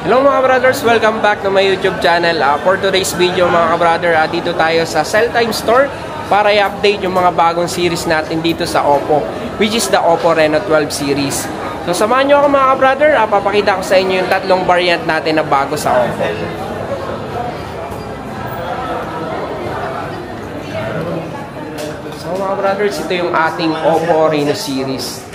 Hello mga brothers, welcome back to my YouTube channel. For today's video mga brother, dito tayo sa Celltime Store para i-update yung mga bagong series natin dito sa Oppo, which is the Oppo Reno 12 series. So samahan nyo ako mga brother, papakita ko sa inyo yung tatlong variant natin na bago sa Oppo. So mga brothers, ito yung ating Oppo Reno series.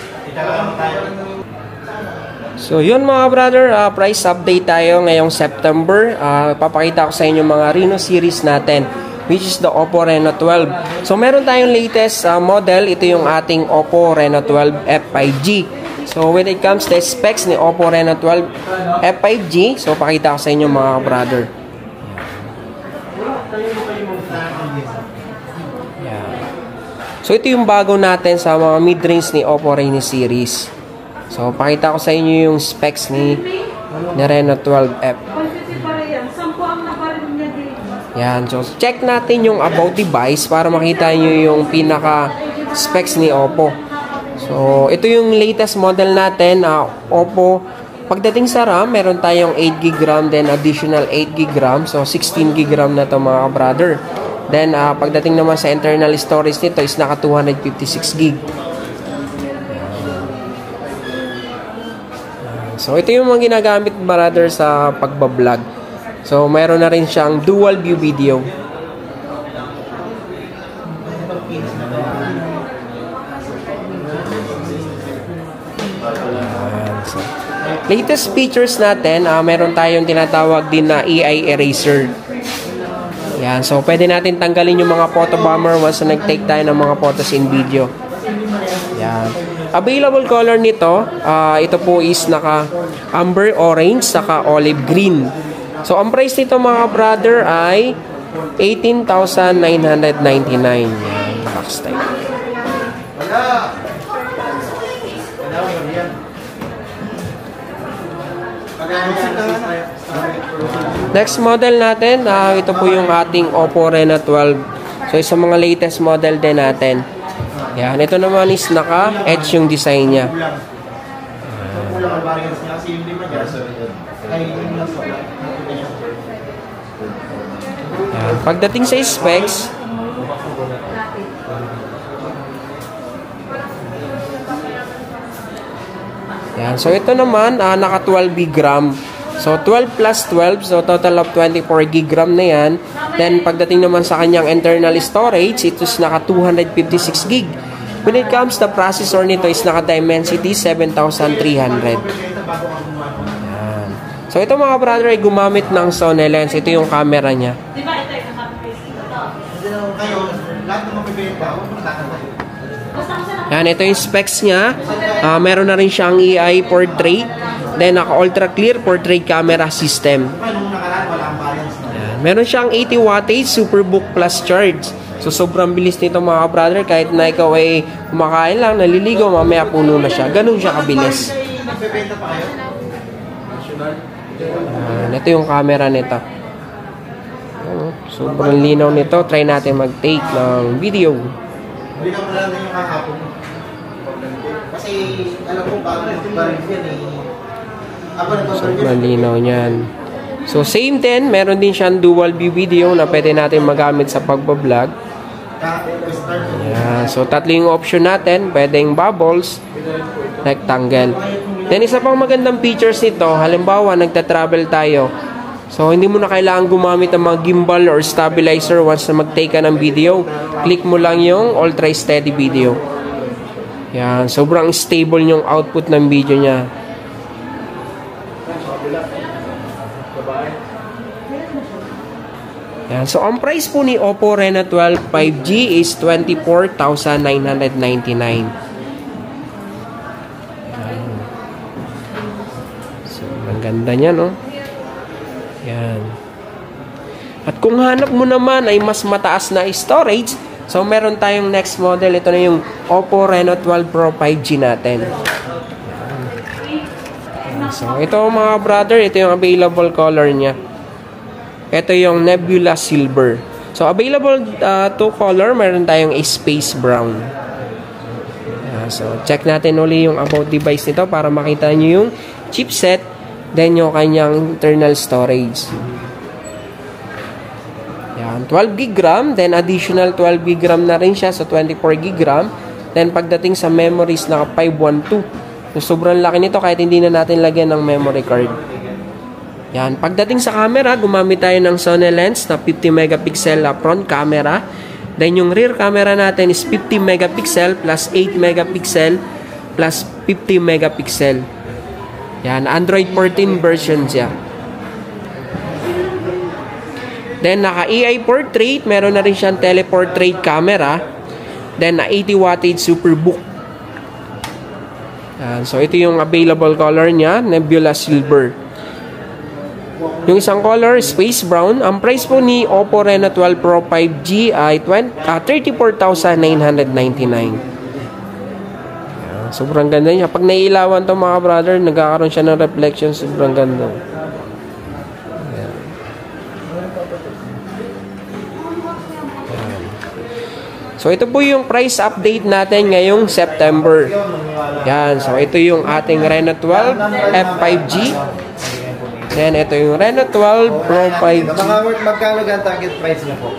So yun mga brother, price update tayo ngayong September. Papakita ko sa inyo mga Reno series natin, which is the Oppo Reno 12. So meron tayong latest model, ito yung ating Oppo Reno 12 F5G. So when it comes to specs ni Oppo Reno 12 F5G, so pakita ko sa inyo mga brother. So ito yung bago natin sa mga mid-range ni Oppo Reno series. So, pakita ko sa inyo yung specs ni Reno 12F. Yan. So, check natin yung about device para makita nyo yung pinaka-specs ni Oppo. So, ito yung latest model natin, Oppo. Pagdating sa RAM, meron tayong 8GB RAM, then additional 8GB RAM. So, 16GB RAM na to mga brother. Then, pagdating naman sa internal storage nito is naka 256GB. So, ito yung mga ginagamit brother sa pagbablog. So, mayroon na rin siyang dual view video. So, latest features natin, meron tayong tinatawag din na AI eraser. Yan. So, pwede natin tanggalin yung mga photo bomber once na nag-take tayo ng mga photos in video. Yan. Available color nito, ito po is naka amber orange, saka olive green. So, ang price nito mga brother ay 18,999. Yan, box type. Next model natin, ito po yung ating Oppo Reno 12. So, isa mga latest model din natin. Yan, ito naman is naka-edge yung design niya. Yan. Pagdating sa specs, yan. So ito naman, naka 12GB RAM. So 12 plus 12, so total of 24GB RAM na yan. Then pagdating naman sa kanyang internal storage, ito is naka 256GB. When it comes to processor nito is naka Dimensity 7300. Yan. So ito mga brother ay gumamit ng Sony lens. Ito yung camera niya. Yan, ito yung specs niya. Meron na rin siyang AI portrait. Then, naka-ultra clear portrait camera system. Yan. Meron siyang 80 wattage Superbook Plus charge. So, sobrang bilis nito mga brother. Kahit na ikaw ay kumakain lang, naliligo, mamaya puno na siya. Ganun siya kabilis. Yan. Ito yung camera nito. Sobrang linaw nito. Try natin mag-take ng video. Hindi ka pala na yung kahapon. Kasi alam ko bago mag-baril yan eh. Sobrang linaw niyan. So same din, meron din siyang dual view video na pwede natin magamit sa pagbablog. Yeah, so tatlo yung option natin. Pwedeng bubbles, rectangle. Then isa pang magandang features nito, halimbawa nagta-travel tayo. So hindi mo na kailangan gumamit ng mga gimbal or stabilizer once na mag-take ka ng video. Click mo lang yung ultra steady video. Yan, sobrang stable yung output ng video niya. Yan, so ang price po ni Oppo Reno 12 5G is 24,999. So ang ganda niya, no? Yan. At kung hanap mo naman ay mas mataas na storage, so meron tayong next model. Ito na yung Oppo Reno 12 Pro 5G natin. Yan. So ito mga brother, ito yung available color niya. Ito yung Nebula Silver. So available to color, meron tayong a space brown. So check natin uli yung about device nito para makita nyo yung chipset Then yung kanyang internal storage. Yan, 12 gig RAM, then additional 12 gig RAM na rin siya, so 24 gig RAM. Then pagdating sa memories, naka 512. So, sobrang laki nito kahit hindi na natin lagyan ng memory card. Yan, pagdating sa camera, gumamit tayo ng Sony lens na 50 megapixel front camera. Then yung rear camera natin is 50 megapixel plus 8 megapixel plus 50 megapixel. Yan, Android 14 version siya. Then naka AI portrait, meron na rin siyang teleportrait camera. Then na 80 wattage Superbook. Yan, so ito yung available color niya, Nebula Silver. Yung isang color, Space Brown. Ang price po ni Oppo Reno 12 Pro 5G ay 34,999. Sobrang ganda niya. Pag nailawan to mga brother, nagkakaroon siya ng reflection. Sobrang ganda. Ayan. So, ito po yung price update natin ngayong September. Yan. So, ito yung ating Reno 12 F5G. Then, ito yung Reno 12 Pro 5G. Magkano ang target price na po?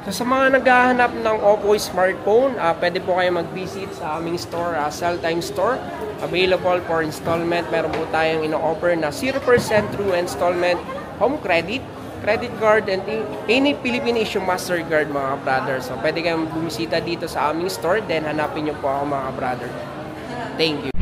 So, sa mga naghahanap ng Oppo smartphone, pwede po kayo mag-visit sa aming store, Celltime Store. Available for installment. Meron po tayong ino-offer na 0% true installment home credit, credit card, and any Philippine issue Mastercard mga brother. So, pwede kayong bumisita dito sa aming store, then hanapin nyo po ako mga brother. Thank you.